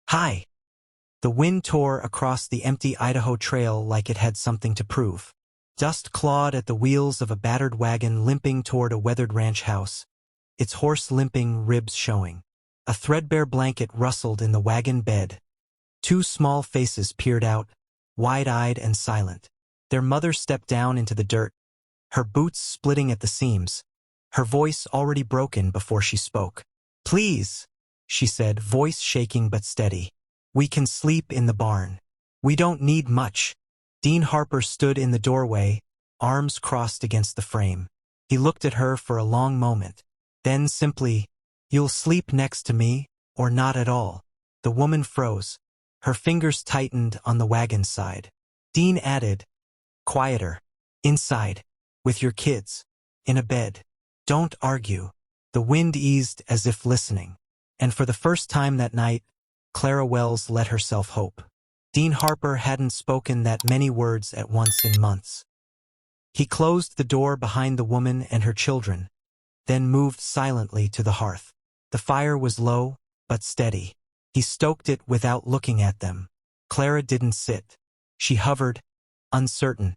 Hi! The wind tore across the empty Idaho trail like it had something to prove. Dust clawed at the wheels of a battered wagon limping toward a weathered ranch house, its horse limping, ribs showing. A threadbare blanket rustled in the wagon bed. Two small faces peered out, wide-eyed and silent. Their mother stepped down into the dirt, her boots splitting at the seams, her voice already broken before she spoke. "Please," she said, voice shaking but steady. "We can sleep in the barn. We don't need much." Dean Harper stood in the doorway, arms crossed against the frame. He looked at her for a long moment. Then simply, "You'll sleep next to me, or not at all." The woman froze. Her fingers tightened on the wagon side. Dean added, quieter. "Inside. With your kids. In a bed. Don't argue." The wind eased as if listening. And for the first time that night, Clara Wells let herself hope. Dean Harper hadn't spoken that many words at once in months. He closed the door behind the woman and her children, then moved silently to the hearth. The fire was low, but steady. He stoked it without looking at them. Clara didn't sit. She hovered, uncertain.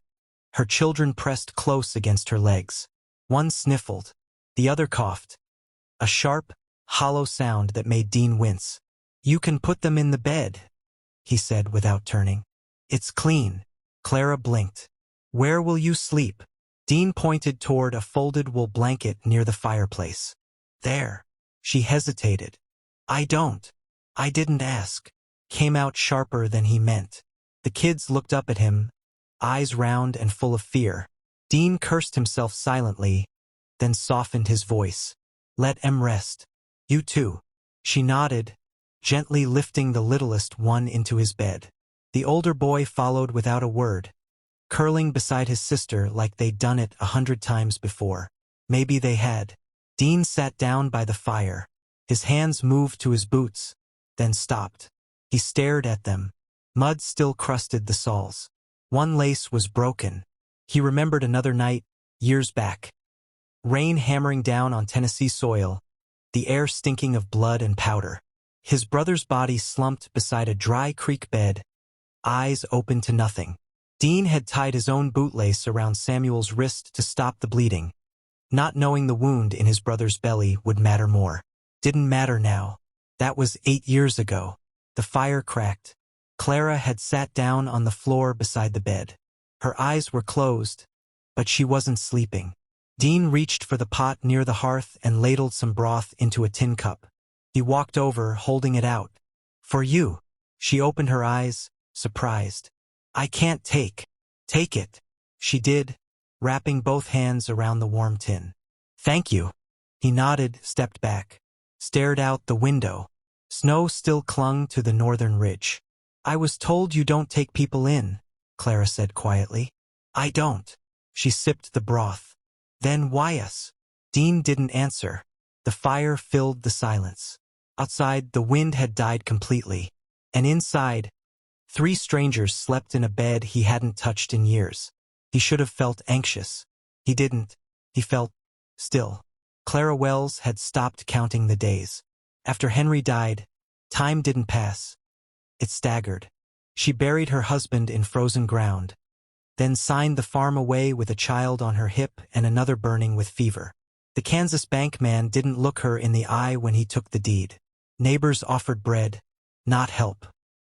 Her children pressed close against her legs. One sniffled. The other coughed. A sharp, hollow sound that made Dean wince. "You can put them in the bed," he said without turning. "It's clean." Clara blinked. "Where will you sleep?" Dean pointed toward a folded wool blanket near the fireplace. "There." She hesitated. I didn't ask," came out sharper than he meant. The kids looked up at him, eyes round and full of fear. Dean cursed himself silently, then softened his voice. "Let em rest. You too." She nodded, gently lifting the littlest one into his bed. The older boy followed without a word, curling beside his sister like they'd done it 100 times before. Maybe they had. Dean sat down by the fire. His hands moved to his boots, then stopped. He stared at them. Mud still crusted the soles. One lace was broken. He remembered another night, years back. Rain hammering down on Tennessee soil, the air stinking of blood and powder. His brother's body slumped beside a dry creek bed, eyes open to nothing. Dean had tied his own bootlace around Samuel's wrist to stop the bleeding, not knowing the wound in his brother's belly would matter more. Didn't matter now. That was 8 years ago. The fire cracked. Clara had sat down on the floor beside the bed. Her eyes were closed, but she wasn't sleeping. Dean reached for the pot near the hearth and ladled some broth into a tin cup. He walked over, holding it out. "For you." She opened her eyes, surprised. "I can't take it." She did, wrapping both hands around the warm tin. "Thank you." He nodded, stepped back, stared out the window. Snow still clung to the northern ridge. "I was told you don't take people in," Clara said quietly. "I don't." She sipped the broth. "Then why us?" Dean didn't answer. The fire filled the silence. Outside, the wind had died completely. And inside, 3 strangers slept in a bed he hadn't touched in years. He should have felt anxious. He didn't. He felt still. Clara Wells had stopped counting the days. After Henry died, time didn't pass. It staggered. She buried her husband in frozen ground, then signed the farm away with a child on her hip and another burning with fever. The Kansas bank man didn't look her in the eye when he took the deed. Neighbors offered bread, not help.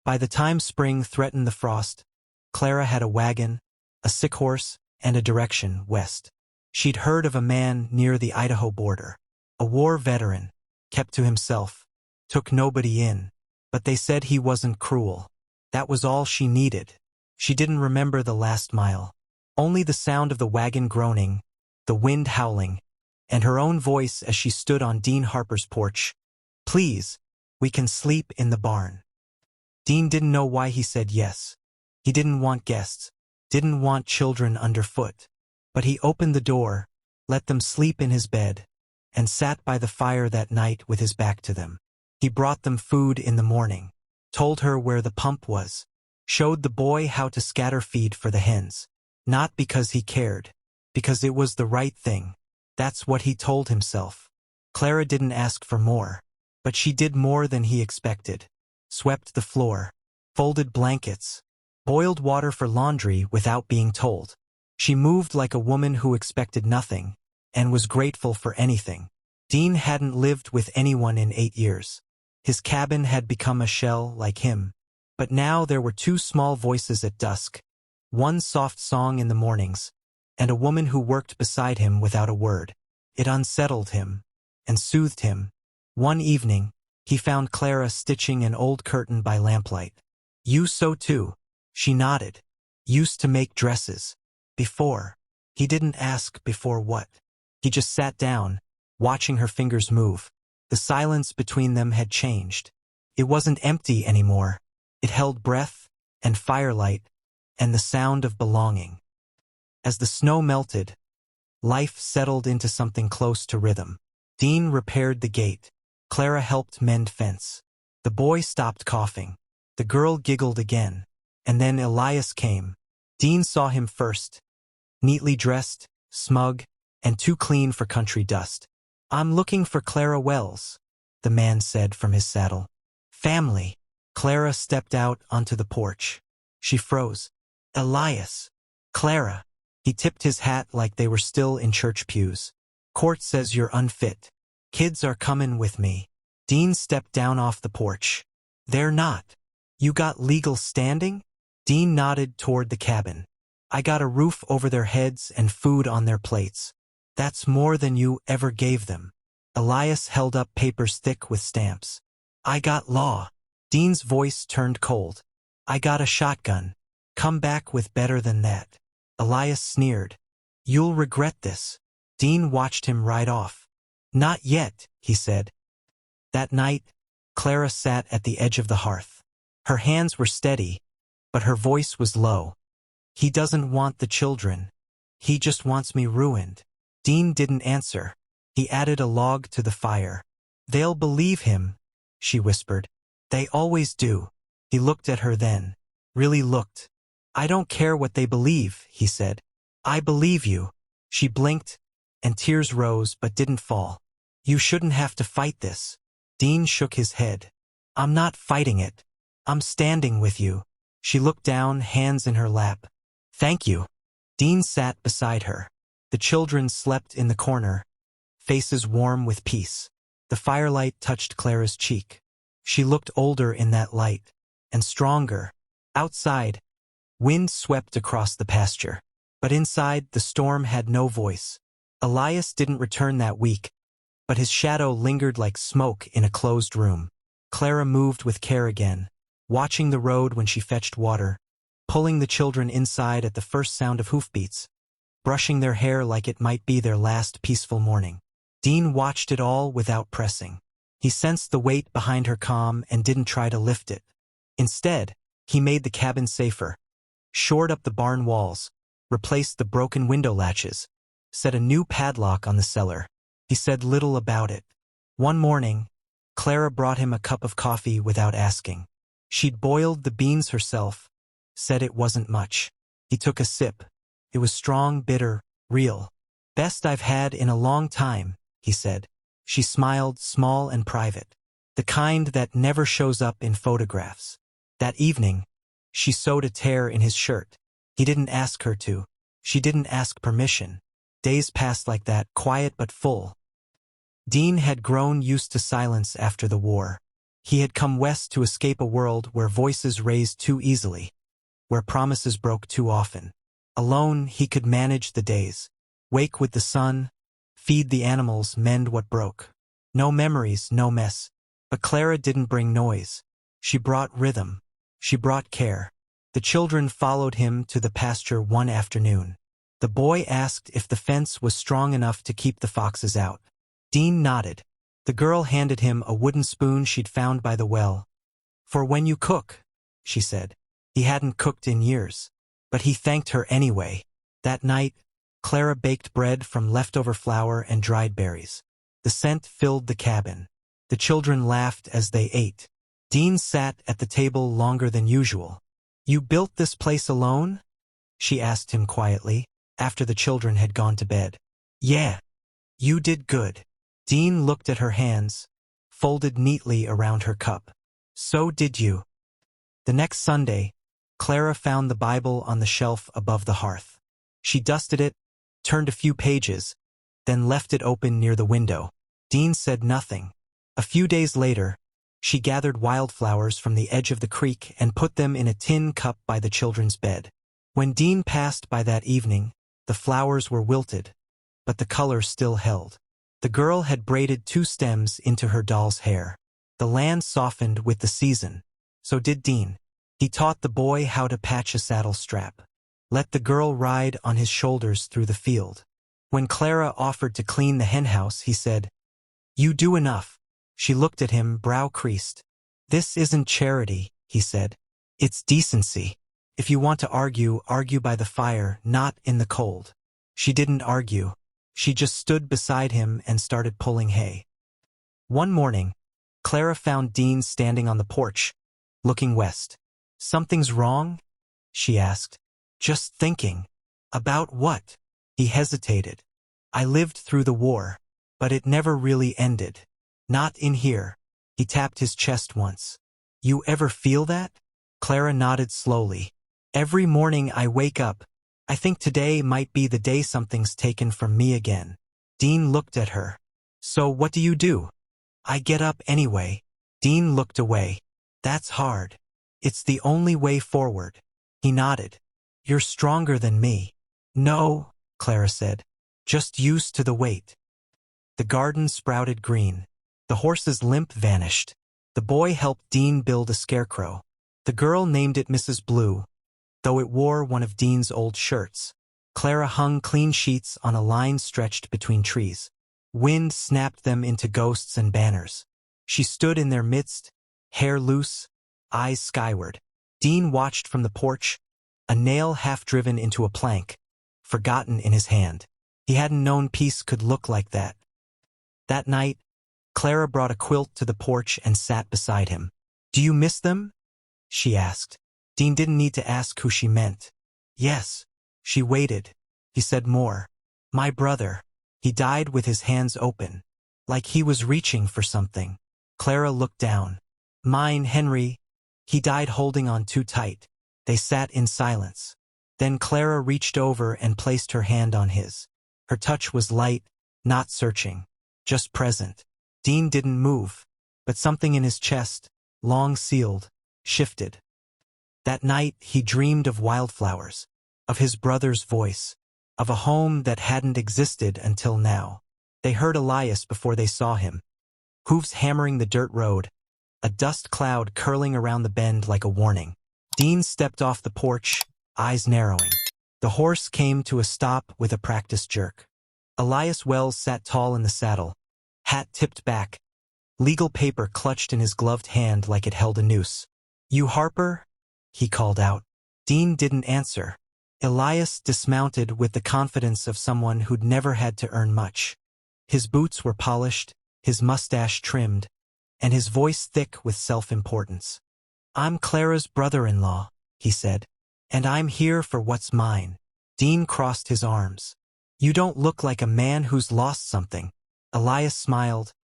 By the time spring threatened the frost, Clara had a wagon, a sick horse, and a direction west. She'd heard of a man near the Idaho border, a war veteran, kept to himself, took nobody in, but they said he wasn't cruel. That was all she needed. She didn't remember the last mile, only the sound of the wagon groaning, the wind howling, and her own voice as she stood on Dean Harper's porch. "Please, we can sleep in the barn." Dean didn't know why he said yes. He didn't want guests, didn't want children underfoot. But he opened the door, let them sleep in his bed, and sat by the fire that night with his back to them. He brought them food in the morning, told her where the pump was, showed the boy how to scatter feed for the hens. Not because he cared, because it was the right thing. That's what he told himself. Clara didn't ask for more, but she did more than he expected. swept the floor, folded blankets, boiled water for laundry without being told. She moved like a woman who expected nothing, and was grateful for anything. Dean hadn't lived with anyone in 8 years. His cabin had become a shell like him. But now there were 2 small voices at dusk, one soft song in the mornings, and a woman who worked beside him without a word. It unsettled him, and soothed him. One evening, he found Clara stitching an old curtain by lamplight. "You sew too?" She nodded. "Used to make dresses." Before. He didn't ask before what. He just sat down, watching her fingers move. The silence between them had changed. It wasn't empty anymore. It held breath, and firelight, and the sound of belonging. As the snow melted, life settled into something close to rhythm. Dean repaired the gate. Clara helped mend fence. The boy stopped coughing. The girl giggled again. And then Elias came. Dean saw him first. Neatly dressed, smug, and too clean for country dust. "I'm looking for Clara Wells," the man said from his saddle. "Family." Clara stepped out onto the porch. She froze. "Elias." "Clara." He tipped his hat like they were still in church pews. "Court says you're unfit. Kids are comin' with me." Dean stepped down off the porch. "They're not." "You got legal standing?" Dean nodded toward the cabin. "I got a roof over their heads and food on their plates. That's more than you ever gave them." Elias held up papers thick with stamps. "I got law." Dean's voice turned cold. "I got a shotgun. Come back with better than that." Elias sneered. "You'll regret this." Dean watched him ride off. "Not yet," he said. That night, Clara sat at the edge of the hearth. Her hands were steady, but her voice was low. "He doesn't want the children. He just wants me ruined." Dean didn't answer. He added a log to the fire. "They'll believe him," she whispered. "They always do." He looked at her then. Really looked. "I don't care what they believe," he said. "I believe you." She blinked, and tears rose but didn't fall. "You shouldn't have to fight this." Dean shook his head. "I'm not fighting it. I'm standing with you." She looked down, hands in her lap. "Thank you." Dean sat beside her. The children slept in the corner, faces warm with peace. The firelight touched Clara's cheek. She looked older in that light, and stronger. Outside, wind swept across the pasture. But inside, the storm had no voice. Elias didn't return that week, but his shadow lingered like smoke in a closed room. Clara moved with care again, watching the road when she fetched water, pulling the children inside at the first sound of hoofbeats, brushing their hair like it might be their last peaceful morning. Dean watched it all without pressing. He sensed the weight behind her calm and didn't try to lift it. Instead, he made the cabin safer, shored up the barn walls, replaced the broken window latches, set a new padlock on the cellar. He said little about it. One morning, Clara brought him a cup of coffee without asking. She'd boiled the beans herself, said it wasn't much. He took a sip. It was strong, bitter, real. "Best I've had in a long time," he said. She smiled, small and private. The kind that never shows up in photographs. That evening, she sewed a tear in his shirt. He didn't ask her to. She didn't ask permission. Days passed like that, quiet but full. Dean had grown used to silence after the war. He had come west to escape a world where voices raised too easily, where promises broke too often. Alone, he could manage the days. Wake with the sun, feed the animals, mend what broke. No memories, no mess. But Clara didn't bring noise. She brought rhythm. She brought care. The children followed him to the pasture one afternoon. The boy asked if the fence was strong enough to keep the foxes out. Dean nodded. The girl handed him a wooden spoon she'd found by the well. "For when you cook," she said. He hadn't cooked in years, but he thanked her anyway. That night, Clara baked bread from leftover flour and dried berries. The scent filled the cabin. The children laughed as they ate. Dean sat at the table longer than usual. "You built this place alone?" she asked him quietly, after the children had gone to bed. "Yeah. You did good." Dean looked at her hands, folded neatly around her cup. So did you. The next Sunday, Clara found the Bible on the shelf above the hearth. She dusted it, turned a few pages, then left it open near the window. Dean said nothing. A few days later, she gathered wildflowers from the edge of the creek and put them in a tin cup by the children's bed. When Dean passed by that evening, the flowers were wilted, but the color still held. The girl had braided 2 stems into her doll's hair. The land softened with the season. So did Dean. He taught the boy how to patch a saddle strap. Let the girl ride on his shoulders through the field. When Clara offered to clean the henhouse, he said, "You do enough." She looked at him, brow creased. "This isn't charity," he said. "It's decency. If you want to argue, argue by the fire, not in the cold." She didn't argue. She just stood beside him and started pulling hay. One morning, Clara found Dean standing on the porch, looking west. "Something's wrong?" she asked. "Just thinking." "About what?" He hesitated. "I lived through the war, but it never really ended. Not in here." He tapped his chest once. "You ever feel that?" Clara nodded slowly. "Every morning I wake up, I think today might be the day something's taken from me again." Dean looked at her. "So what do you do?" "I get up anyway." Dean looked away. "That's hard." "It's the only way forward." He nodded. "You're stronger than me." "No," Clara said. "Just used to the weight." The garden sprouted green. The horse's limp vanished. The boy helped Dean build a scarecrow. The girl named it Mrs. Blue, though it wore one of Dean's old shirts. Clara hung clean sheets on a line stretched between trees. Wind snapped them into ghosts and banners. She stood in their midst, hair loose, eyes skyward. Dean watched from the porch, a nail half driven into a plank, forgotten in his hand. He hadn't known peace could look like that. That night, Clara brought a quilt to the porch and sat beside him. "Do you miss them?" she asked. Dean didn't need to ask who she meant. "Yes." She waited. He said more. "My brother. He died with his hands open, like he was reaching for something." Clara looked down. "Mine, Henry. He died holding on too tight." They sat in silence. Then Clara reached over and placed her hand on his. Her touch was light, not searching, just present. Dean didn't move, but something in his chest, long sealed, shifted. That night he dreamed of wildflowers, of his brother's voice, of a home that hadn't existed until now. They heard Elias before they saw him. Hooves hammering the dirt road, a dust cloud curling around the bend like a warning. Dean stepped off the porch, eyes narrowing. The horse came to a stop with a practiced jerk. Elias Wells sat tall in the saddle, hat tipped back, legal paper clutched in his gloved hand like it held a noose. "You Harper?" he called out. Dean didn't answer. Elias dismounted with the confidence of someone who'd never had to earn much. His boots were polished, his mustache trimmed, and his voice thick with self-importance. "I'm Clara's brother-in-law," he said, "and I'm here for what's mine." Dean crossed his arms. "You don't look like a man who's lost something." Elias smiled,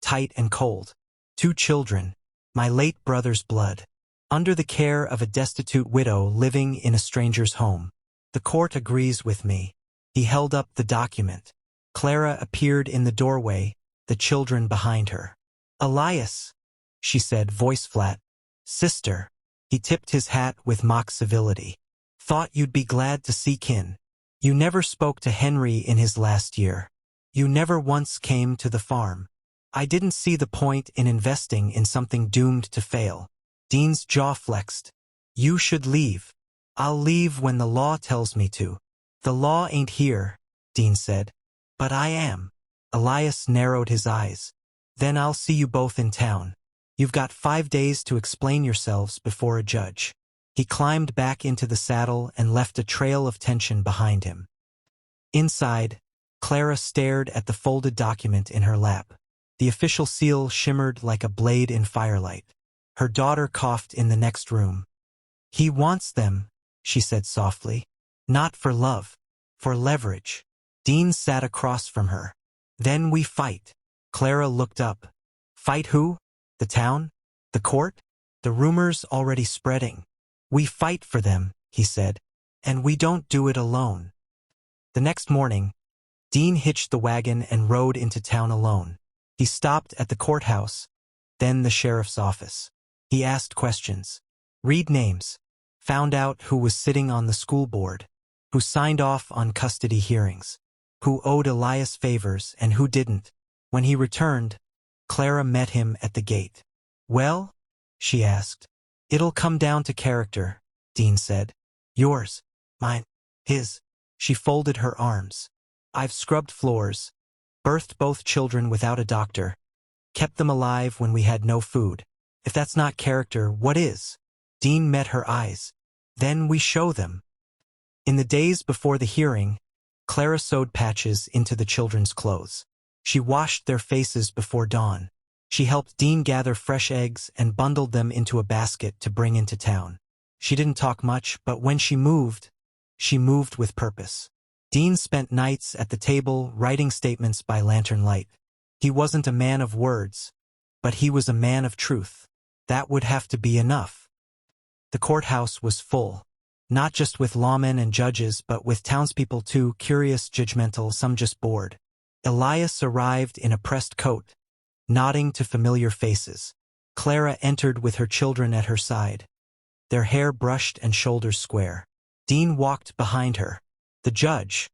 tight and cold. "2 children, my late brother's blood, under the care of a destitute widow living in a stranger's home. The court agrees with me." He held up the document. Clara appeared in the doorway, the children behind her. "Elias," she said, voice flat. "Sister." He tipped his hat with mock civility. "Thought you'd be glad to see kin. You never spoke to Henry in his last year. You never once came to the farm. I didn't see the point in investing in something doomed to fail." Dean's jaw flexed. "You should leave." "I'll leave when the law tells me to." "The law ain't here," Dean said. "But I am." Elias narrowed his eyes. "Then I'll see you both in town. You've got 5 days to explain yourselves before a judge." He climbed back into the saddle and left a trail of tension behind him. Inside, Clara stared at the folded document in her lap. The official seal shimmered like a blade in firelight. Her daughter coughed in the next room. "He wants them," she said softly. "Not for love, for leverage." Dean sat across from her. "Then we fight." Clara looked up. "Fight who? The town? The court?" The rumor's already spreading. We fight for them, he said. And we don't do it alone. The next morning, Dean hitched the wagon and rode into town alone. He stopped at the courthouse, then the sheriff's office. He asked questions. Read names. Found out who was sitting on the school board, who signed off on custody hearings, who owed Elias favors and who didn't. When he returned, Clara met him at the gate. Well? She asked. It'll come down to character, Dean said. Yours, mine, his. She folded her arms. I've scrubbed floors, birthed both children without a doctor, kept them alive when we had no food. If that's not character, what is? Dean met her eyes. Then we show them. In the days before the hearing, Clara sewed patches into the children's clothes. She washed their faces before dawn. She helped Dean gather fresh eggs and bundled them into a basket to bring into town. She didn't talk much, but when she moved with purpose. Dean spent nights at the table writing statements by lantern light. He wasn't a man of words, but he was a man of truth. That would have to be enough. The courthouse was full, not just with lawmen and judges, but with townspeople too, curious, judgmental, some just bored. Elias arrived in a pressed coat, nodding to familiar faces. Clara entered with her children at her side, their hair brushed and shoulders square. Dean walked behind her. The judge,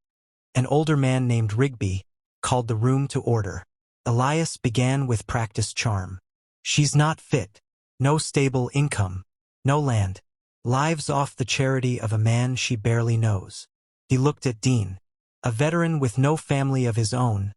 an older man named Rigby, called the room to order. Elias began with practiced charm. She's not fit. No stable income. No land. Lives off the charity of a man she barely knows. He looked at Dean, a veteran with no family of his own,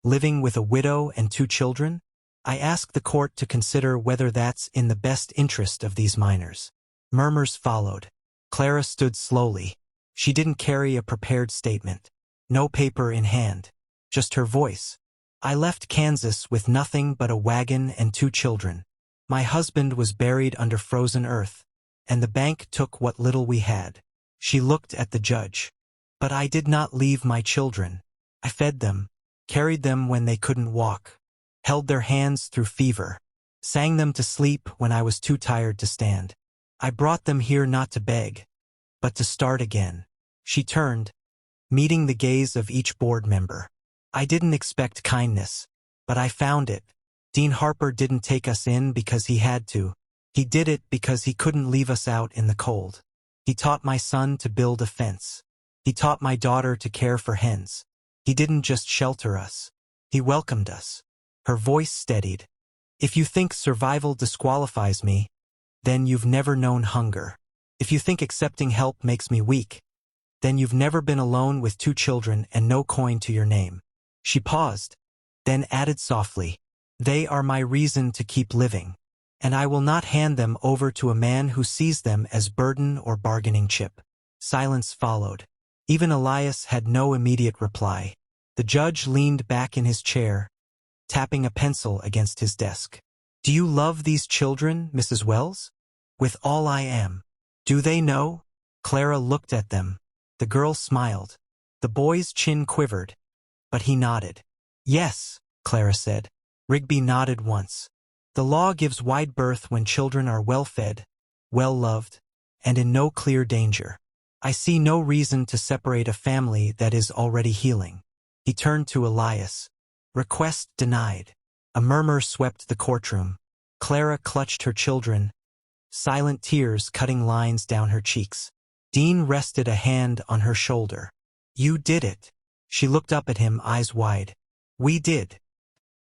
living with a widow and 2 children. I ask the court to consider whether that's in the best interest of these minors. Murmurs followed. Clara stood slowly. She didn't carry a prepared statement. No paper in hand. Just her voice. I left Kansas with nothing but a wagon and 2 children. My husband was buried under frozen earth, and the bank took what little we had. She looked at the judge. But I did not leave my children. I fed them, carried them when they couldn't walk, held their hands through fever, sang them to sleep when I was too tired to stand. I brought them here not to beg, but to start again. She turned, meeting the gaze of each board member. I didn't expect kindness, but I found it. Dean Harper didn't take us in because he had to. He did it because he couldn't leave us out in the cold. He taught my son to build a fence. He taught my daughter to care for hens. He didn't just shelter us. He welcomed us. Her voice steadied. If you think survival disqualifies me, then you've never known hunger. If you think accepting help makes me weak, then you've never been alone with 2 children and no coin to your name. She paused, then added softly, they are my reason to keep living, and I will not hand them over to a man who sees them as burden or bargaining chip. Silence followed. Even Elias had no immediate reply. The judge leaned back in his chair, tapping a pencil against his desk. Do you love these children, Mrs. Wells? With all I am. Do they know? Clara looked at them. The girl smiled. The boy's chin quivered, but he nodded. Yes, Clara said. Rigby nodded once. The law gives wide berth when children are well-fed, well-loved, and in no clear danger. I see no reason to separate a family that is already healing. He turned to Elias. Request denied. A murmur swept the courtroom. Clara clutched her children, silent tears cutting lines down her cheeks. Dean rested a hand on her shoulder. You did it. She looked up at him, eyes wide. We did.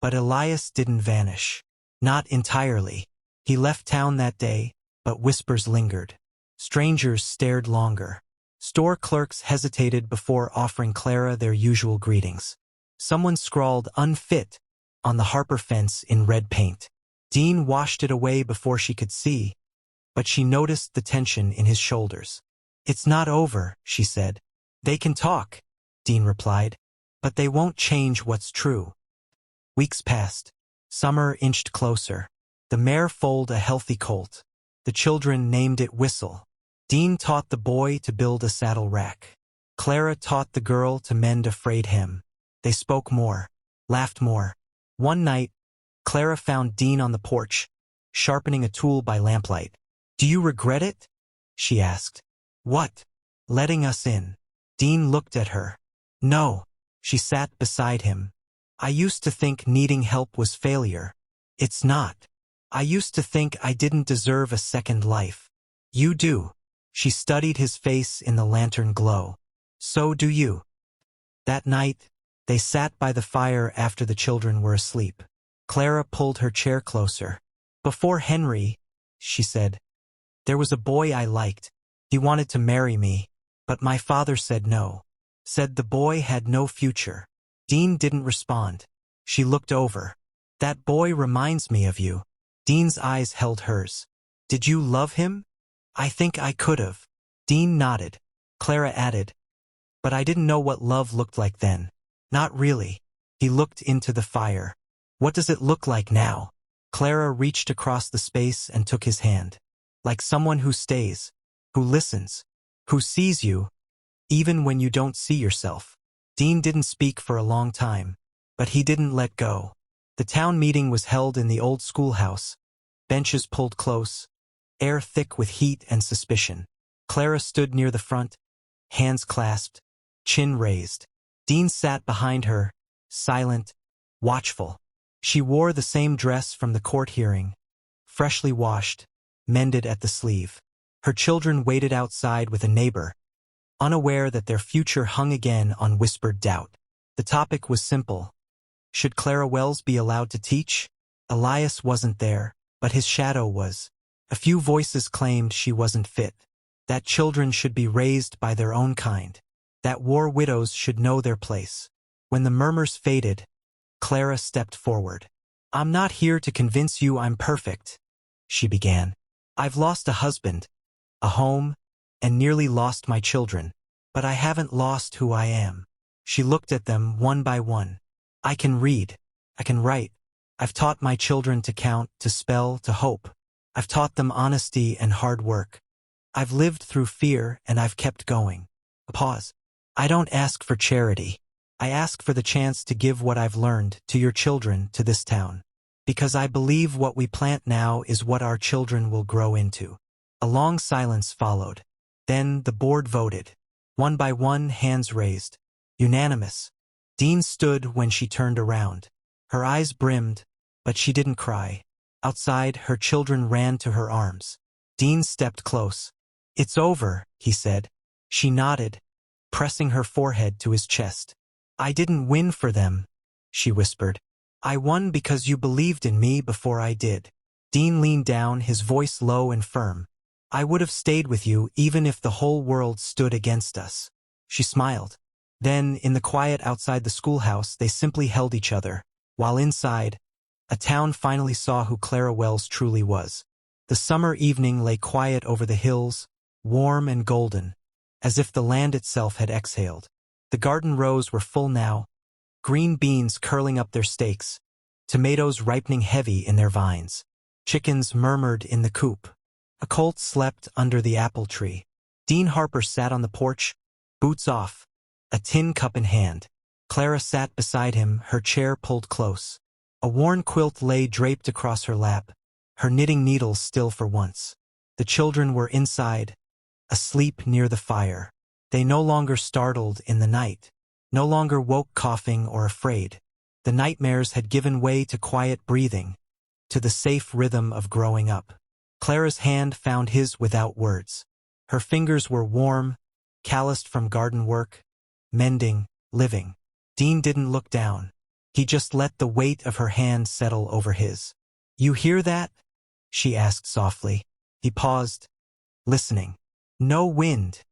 But Elias didn't vanish. Not entirely. He left town that day, but whispers lingered. Strangers stared longer. Store clerks hesitated before offering Clara their usual greetings. Someone scrawled unfit on the Harper fence in red paint. Dean washed it away before she could see, but she noticed the tension in his shoulders. It's not over, she said. They can talk, Dean replied, but they won't change what's true. Weeks passed. Summer inched closer. The mare foaled a healthy colt. The children named it Whistle. Dean taught the boy to build a saddle rack. Clara taught the girl to mend a frayed hem. They spoke more, laughed more. One night, Clara found Dean on the porch, sharpening a tool by lamplight. "Do you regret it?" she asked. "What?" "Letting us in." Dean looked at her. "No." She sat beside him. "I used to think needing help was failure. It's not. I used to think I didn't deserve a second life. You do." She studied his face in the lantern glow. "So do you." That night, they sat by the fire after the children were asleep. Clara pulled her chair closer. "Before Henry," she said, "there was a boy I liked. He wanted to marry me, but my father said no. Said the boy had no future." Dean didn't respond. She looked over. "That boy reminds me of you." Dean's eyes held hers. "Did you love him?" "I think I could have." Dean nodded. Clara added, "But I didn't know what love looked like then." "Not really." He looked into the fire. "What does it look like now?" Clara reached across the space and took his hand. "Like someone who stays, who listens, who sees you, even when you don't see yourself." Dean didn't speak for a long time, but he didn't let go. The town meeting was held in the old schoolhouse. Benches pulled close, air thick with heat and suspicion. Clara stood near the front, hands clasped, chin raised. Dean sat behind her, silent, watchful. She wore the same dress from the court hearing, freshly washed, mended at the sleeve. Her children waited outside with a neighbor, unaware that their future hung again on whispered doubt. The topic was simple. Should Clara Wells be allowed to teach? Elias wasn't there, but his shadow was. A few voices claimed she wasn't fit, that children should be raised by their own kind, that war widows should know their place. When the murmurs faded, Clara stepped forward. "I'm not here to convince you I'm perfect," she began. "I've lost a husband, a home, and nearly lost my children, but I haven't lost who I am." She looked at them one by one. "I can read. I can write. I've taught my children to count, to spell, to hope. I've taught them honesty and hard work. I've lived through fear and I've kept going." A pause. "I don't ask for charity. I ask for the chance to give what I've learned to your children, to this town. Because I believe what we plant now is what our children will grow into." A long silence followed. Then the board voted. One by one, hands raised. Unanimous. Dean stood when she turned around. Her eyes brimmed, but she didn't cry. Outside, her children ran to her arms. Dean stepped close. "It's over," he said. She nodded, pressing her forehead to his chest. "I didn't win for them," she whispered. "I won because you believed in me before I did." Dean leaned down, his voice low and firm. "I would have stayed with you even if the whole world stood against us." She smiled. Then, in the quiet outside the schoolhouse, they simply held each other, while inside, a town finally saw who Clara Wells truly was. The summer evening lay quiet over the hills, warm and golden, as if the land itself had exhaled. The garden rows were full now, green beans curling up their stakes, tomatoes ripening heavy in their vines. Chickens murmured in the coop. A colt slept under the apple tree. Dean Harper sat on the porch, boots off, a tin cup in hand. Clara sat beside him, her chair pulled close. A worn quilt lay draped across her lap, her knitting needles still for once. The children were inside, asleep near the fire. They no longer startled in the night, no longer woke coughing or afraid. The nightmares had given way to quiet breathing, to the safe rhythm of growing up. Clara's hand found his without words. Her fingers were warm, calloused from garden work, mending, living. Dean didn't look down. He just let the weight of her hand settle over his. "You hear that?" she asked softly. He paused, listening. "No wind,"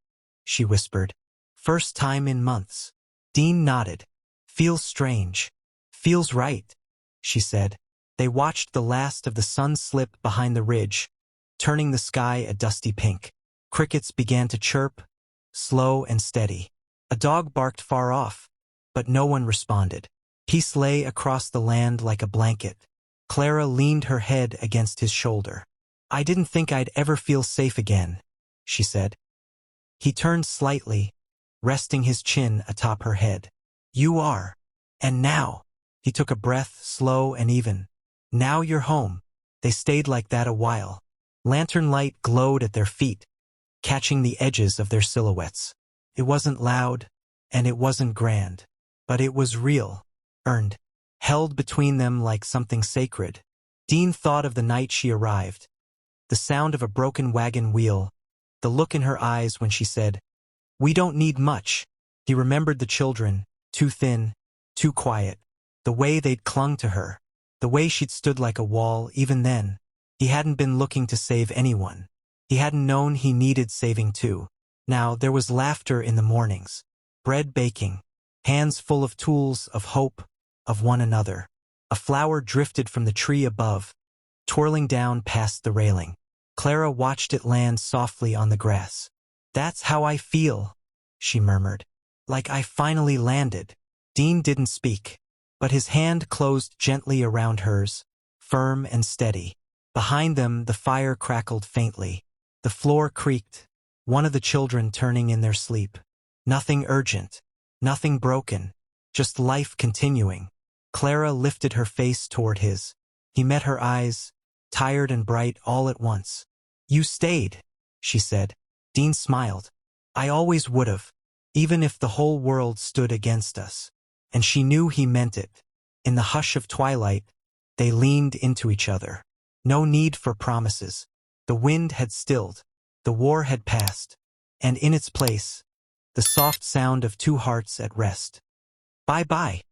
she whispered. "First time in months." Dean nodded. "Feels strange." "Feels right," she said. They watched the last of the sun slip behind the ridge, turning the sky a dusty pink. Crickets began to chirp, slow and steady. A dog barked far off, but no one responded. Peace lay across the land like a blanket. Clara leaned her head against his shoulder. "I didn't think I'd ever feel safe again," she said. He turned slightly, resting his chin atop her head. "You are. And now," he took a breath, slow and even, "now you're home." They stayed like that a while. Lantern light glowed at their feet, catching the edges of their silhouettes. It wasn't loud, and it wasn't grand, but it was real, earned, held between them like something sacred. Dean thought of the night she arrived, the sound of a broken wagon wheel, the look in her eyes when she said, "We don't need much." He remembered the children, too thin, too quiet, the way they'd clung to her, the way she'd stood like a wall even then. He hadn't been looking to save anyone. He hadn't known he needed saving too. Now there was laughter in the mornings, bread baking, hands full of tools, of hope, of one another. A flower drifted from the tree above, twirling down past the railing. Clara watched it land softly on the grass. "That's how I feel," she murmured. "Like I finally landed." Dean didn't speak, but his hand closed gently around hers, firm and steady. Behind them, the fire crackled faintly. The floor creaked, one of the children turning in their sleep. Nothing urgent, nothing broken, just life continuing. Clara lifted her face toward his. He met her eyes, tired and bright all at once. "You stayed," she said. Dean smiled. "I always would have, even if the whole world stood against us." And she knew he meant it. In the hush of twilight, they leaned into each other. No need for promises. The wind had stilled, the war had passed, and in its place, the soft sound of two hearts at rest. "Bye-bye,"